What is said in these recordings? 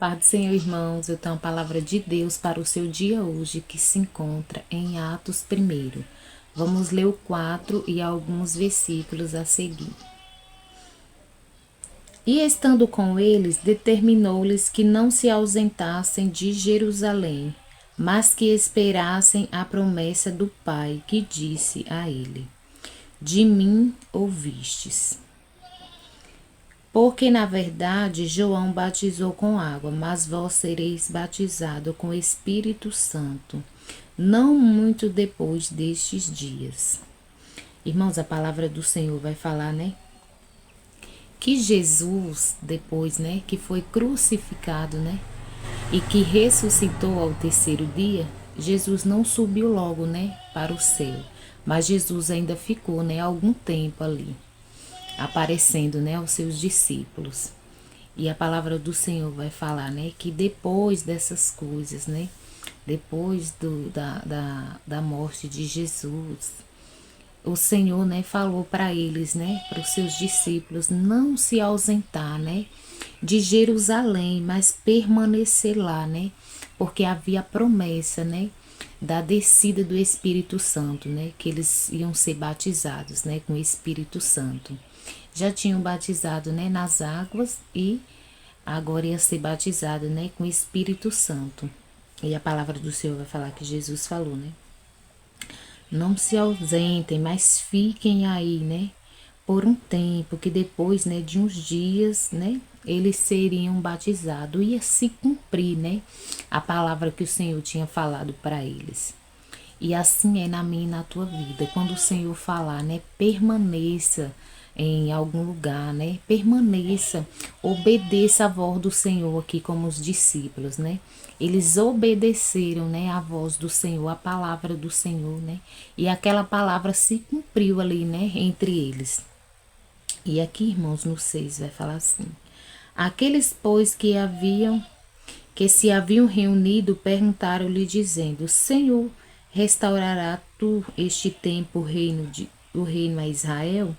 Paz do Senhor, irmãos, eu tenho a palavra de Deus para o seu dia hoje, que se encontra em Atos 1. Vamos ler o 4 e alguns versículos a seguir. E estando com eles, determinou-lhes que não se ausentassem de Jerusalém, mas que esperassem a promessa do Pai, que disse a ele: De mim ouvistes. Porque, na verdade, João batizou com água, mas vós sereis batizados com o Espírito Santo, não muito depois destes dias. Irmãos, a palavra do Senhor vai falar, né? Que Jesus, depois, né, que foi crucificado, né? E que ressuscitou ao terceiro dia, Jesus não subiu logo, né, para o céu. Mas Jesus ainda ficou, né, algum tempo ali, aparecendo, né, aos seus discípulos. E a palavra do Senhor vai falar, né, que depois dessas coisas, né, depois da morte de Jesus, o Senhor, né, falou para eles, né, para os seus discípulos, não se ausentar, né, de Jerusalém, mas permanecer lá, né, porque havia promessa, né, da descida do Espírito Santo, né, que eles iam ser batizados, né, com o Espírito Santo. Já tinham batizado, né, nas águas e agora ia ser batizado, né, com o Espírito Santo. E a palavra do Senhor vai falar que Jesus falou, né? Não se ausentem, mas fiquem aí, né? Por um tempo, que depois, né, de uns dias, né, eles seriam batizados. Ia se cumprir, né, a palavra que o Senhor tinha falado para eles. E assim é na minha e na tua vida. Quando o Senhor falar, né, permaneça em algum lugar, né? Permaneça, obedeça a voz do Senhor aqui como os discípulos, né? Eles obedeceram, né, a voz do Senhor, a palavra do Senhor, né? E aquela palavra se cumpriu ali, né, entre eles. E aqui, irmãos, no 6 vai falar assim: Aqueles, pois, que se haviam reunido, perguntaram-lhe, dizendo: Senhor, restaurará tu este tempo o reino a Israel?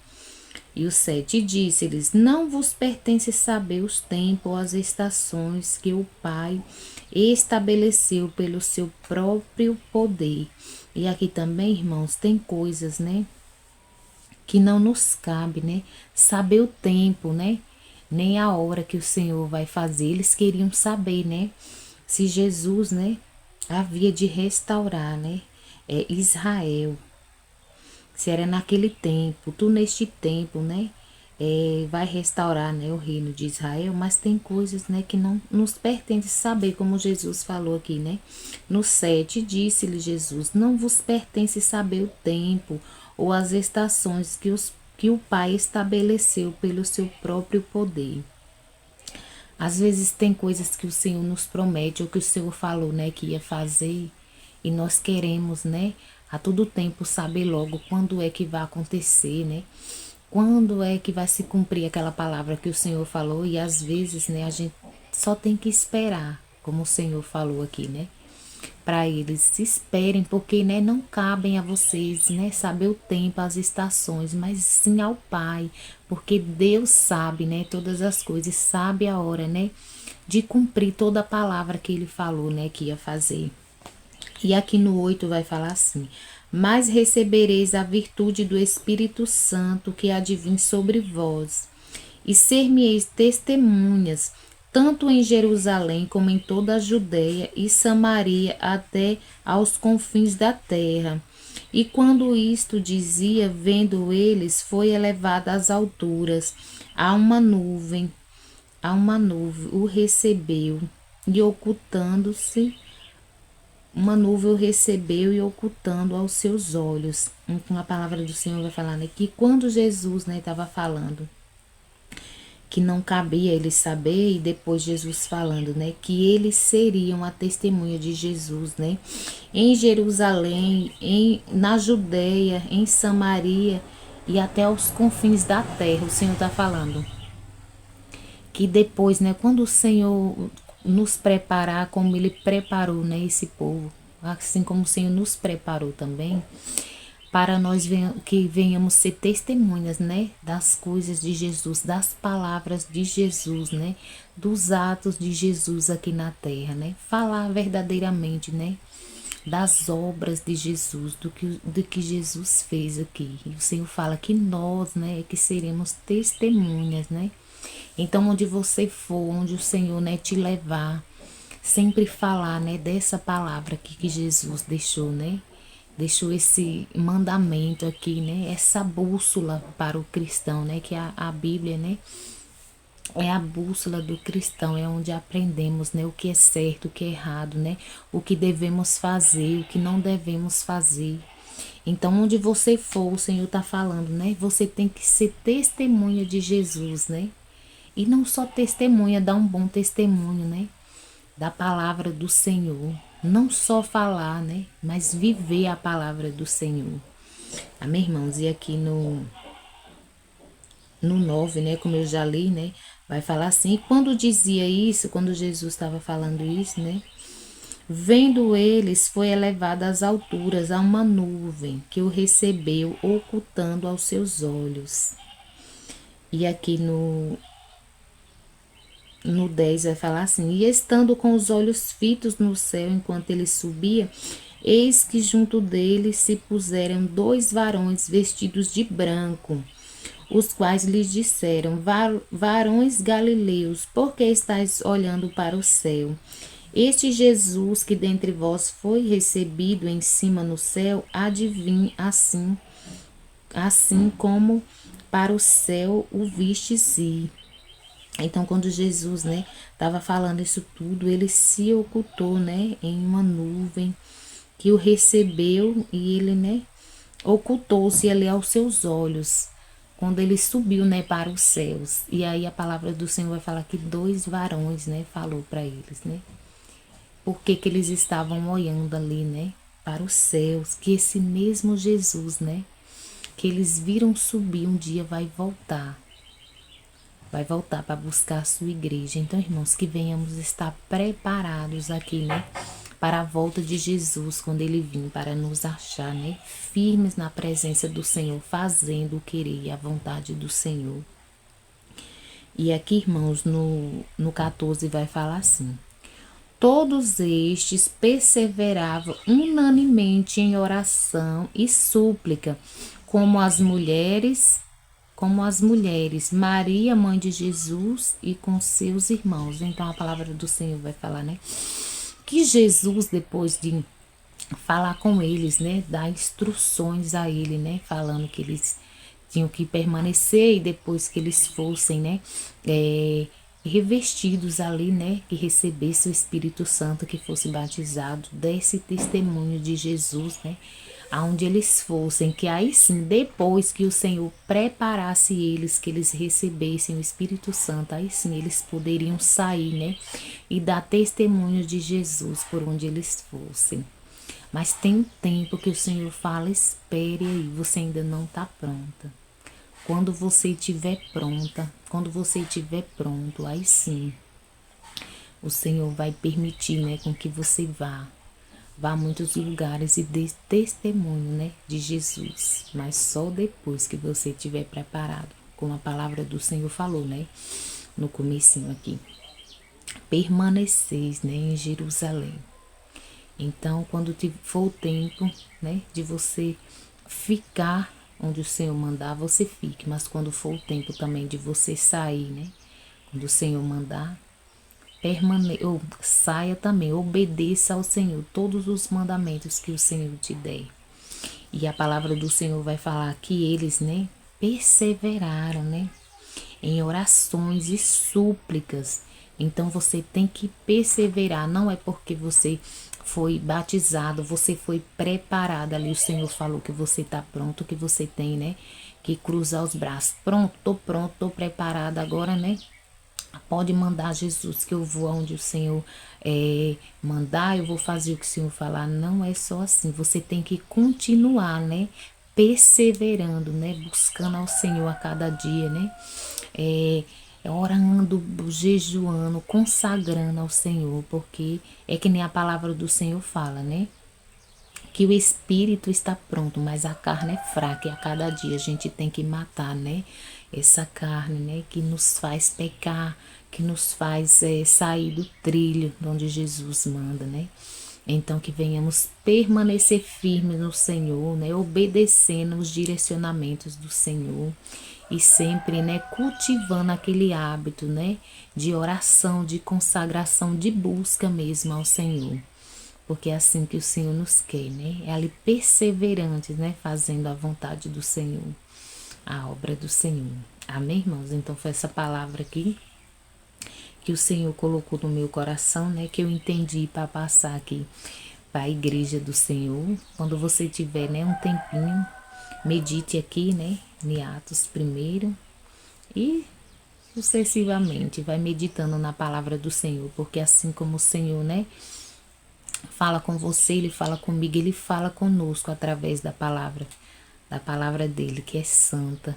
E o 7 disse-lhes: Não vos pertence saber os tempos ou as estações que o Pai estabeleceu pelo seu próprio poder. E aqui também, irmãos, tem coisas, né, que não nos cabe, né, saber o tempo, né, nem a hora que o Senhor vai fazer. Eles queriam saber, né, se Jesus, né, havia de restaurar, né, Israel, se era naquele tempo, tu neste tempo, né, vai restaurar, né, o reino de Israel. Mas tem coisas, né, que não nos pertence saber, como Jesus falou aqui, né, no 7, disse-lhe Jesus: Não vos pertence saber o tempo ou as estações que o Pai estabeleceu pelo seu próprio poder. Às vezes tem coisas que o Senhor nos promete, ou que o Senhor falou, né, que ia fazer, e nós queremos, né, a todo tempo saber logo quando é que vai acontecer, né? Quando é que vai se cumprir aquela palavra que o Senhor falou? E às vezes, né, a gente só tem que esperar, como o Senhor falou aqui, né? Para eles se esperem, porque, né, não cabem a vocês, né, saber o tempo, as estações, mas sim ao Pai, porque Deus sabe, né, todas as coisas, sabe a hora, né, de cumprir toda a palavra que Ele falou, né, que ia fazer. E aqui no 8 vai falar assim: Mas recebereis a virtude do Espírito Santo que há de vir sobre vós, e ser-me-eis testemunhas, tanto em Jerusalém como em toda a Judéia e Samaria, até aos confins da terra. E quando isto dizia, vendo eles, foi elevado às alturas, a uma nuvem o recebeu, e ocultando-se, uma nuvem o recebeu e ocultando aos seus olhos. Então a palavra do Senhor vai falar, né, que quando Jesus, né, estava falando que não cabia eles saber, e depois Jesus falando, né, que eles seriam a testemunha de Jesus, né, em Jerusalém, na Judéia, em Samaria e até os confins da terra. O Senhor está falando que depois, né, quando o Senhor nos preparar, como Ele preparou, né, esse povo, assim como o Senhor nos preparou também, para nós que venhamos ser testemunhas, né, das coisas de Jesus, das palavras de Jesus, né, dos atos de Jesus aqui na terra, né, falar verdadeiramente, né, das obras de Jesus, do que Jesus fez aqui. E o Senhor fala que nós, né, é que seremos testemunhas, né. Então, onde você for, onde o Senhor, né, te levar, sempre falar, né, dessa palavra aqui que Jesus deixou, né? Deixou esse mandamento aqui, né? Essa bússola para o cristão, né? Que a Bíblia, né? É a bússola do cristão, é onde aprendemos, né? O que é certo, o que é errado, né? O que devemos fazer, o que não devemos fazer. Então, onde você for, o Senhor está falando, né? Você tem que ser testemunha de Jesus, né? E não só testemunha, dar um bom testemunho, né? Da palavra do Senhor. Não só falar, né? Mas viver a palavra do Senhor. Amém, irmãos? E aqui no 9, né? Como eu já li, né? Vai falar assim. E quando dizia isso, quando Jesus estava falando isso, né? Vendo eles, foi elevado às alturas a uma nuvem que o recebeu, ocultando aos seus olhos. E aqui no 10 vai falar assim: e estando com os olhos fitos no céu enquanto ele subia, eis que junto dele se puseram dois varões vestidos de branco, os quais lhes disseram: varões galileus, por que estáis olhando para o céu? Este Jesus que dentre vós foi recebido em cima no céu, há de vir assim como para o céu o vistes ir. Então, quando Jesus, né, estava falando isso tudo, ele se ocultou, né, em uma nuvem que o recebeu e ele, né, ocultou-se ali aos seus olhos quando ele subiu, né, para os céus. E aí a palavra do Senhor vai falar que dois varões, né, falou para eles, né, porque que eles estavam olhando ali, né, para os céus, que esse mesmo Jesus, né, que eles viram subir um dia vai voltar para buscar a sua igreja. Então, irmãos, que venhamos estar preparados aqui, né? Para a volta de Jesus, quando ele vir, para nos achar, né? Firmes na presença do Senhor, fazendo o querer e a vontade do Senhor. E aqui, irmãos, no 14 vai falar assim: todos estes perseveravam unanimemente em oração e súplica, como as mulheres, Maria, mãe de Jesus, e com seus irmãos. Então a palavra do Senhor vai falar, né? Que Jesus, depois de falar com eles, né? Dar instruções a ele, né? Falando que eles tinham que permanecer e depois que eles fossem, né? Revestidos ali, né? Que recebesse o Espírito Santo, que fosse batizado, desse testemunho de Jesus, né? Aonde eles fossem, que aí sim, depois que o Senhor preparasse eles, que eles recebessem o Espírito Santo, aí sim eles poderiam sair, né? E dar testemunho de Jesus por onde eles fossem. Mas tem um tempo que o Senhor fala: espere aí, você ainda não está pronta. Quando você estiver pronta, quando você estiver pronto, aí sim, o Senhor vai permitir, né, com que você vá a muitos lugares e dê testemunho, né, de Jesus. Mas só depois que você estiver preparado, como a palavra do Senhor falou, né, no comecinho aqui. Permaneceis, né, em Jerusalém. Então, quando for o tempo, né, de você ficar onde o Senhor mandar, você fique. Mas quando for o tempo também de você sair, né, quando o Senhor mandar, saia também, obedeça ao Senhor todos os mandamentos que o Senhor te der. E a palavra do Senhor vai falar que eles, né, perseveraram, né, em orações e súplicas. Então você tem que perseverar, não é porque você foi batizado, você foi preparado ali, o Senhor falou que você está pronto, que você tem, né, que cruzar os braços. Pronto, tô preparada agora, né? Pode mandar, Jesus, que eu vou aonde o Senhor mandar, eu vou fazer o que o Senhor falar. Não é só assim, você tem que continuar, né? Perseverando, né? Buscando ao Senhor a cada dia, né? Orando, jejuando, consagrando ao Senhor, porque é que nem a palavra do Senhor fala, né? que o espírito está pronto, mas a carne é fraca e a cada dia a gente tem que matar, né? Essa carne, né? Que nos faz pecar, que nos faz sair do trilho onde Jesus manda, né? Então que venhamos permanecer firmes no Senhor, né? Obedecendo os direcionamentos do Senhor e sempre, né? Cultivando aquele hábito, né? De oração, de consagração, de busca mesmo ao Senhor. Porque é assim que o Senhor nos quer, né? É ali perseverantes, né? Fazendo a vontade do Senhor, a obra do Senhor. Amém, irmãos? Então foi essa palavra aqui que o Senhor colocou no meu coração, né? Que eu entendi para passar aqui para a igreja do Senhor. Quando você tiver, né, um tempinho, medite aqui, né? Em Atos primeiro e sucessivamente vai meditando na palavra do Senhor, porque assim como o Senhor, né, fala com você, ele fala comigo, ele fala conosco através da palavra dele, que é santa,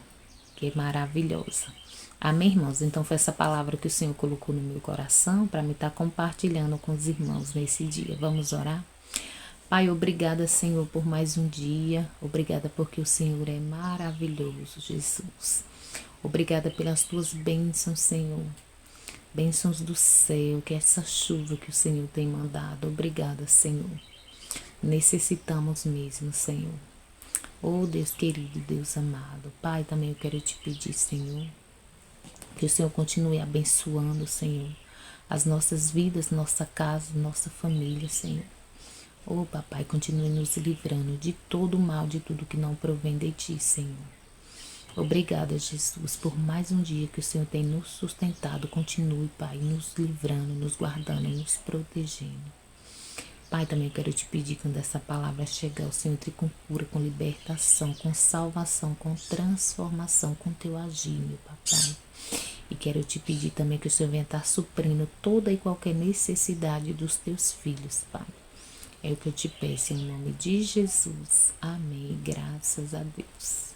que é maravilhosa. Amém, irmãos? Então foi essa palavra que o Senhor colocou no meu coração para me estar compartilhando com os irmãos nesse dia. Vamos orar? Pai, obrigada, Senhor, por mais um dia. Obrigada porque o Senhor é maravilhoso, Jesus. Obrigada pelas tuas bênçãos, Senhor. Bênçãos do céu, que é essa chuva que o Senhor tem mandado. Obrigada, Senhor. Necessitamos mesmo, Senhor. Oh, Deus querido, Deus amado. Pai, também eu quero te pedir, Senhor, que o Senhor continue abençoando, Senhor, as nossas vidas, nossa casa, nossa família, Senhor. Oh, papai, continue nos livrando de todo o mal, de tudo que não provém de ti, Senhor. Obrigada, Jesus, por mais um dia que o Senhor tem nos sustentado. Continue, Pai, nos livrando, nos guardando, nos protegendo. Pai, também quero te pedir, quando essa palavra chegar, o Senhor entre com cura, com libertação, com salvação, com transformação, com teu agir, meu papai. E quero te pedir também que o Senhor venha estar suprindo toda e qualquer necessidade dos teus filhos, Pai. É o que eu te peço em nome de Jesus. Amém. Graças a Deus.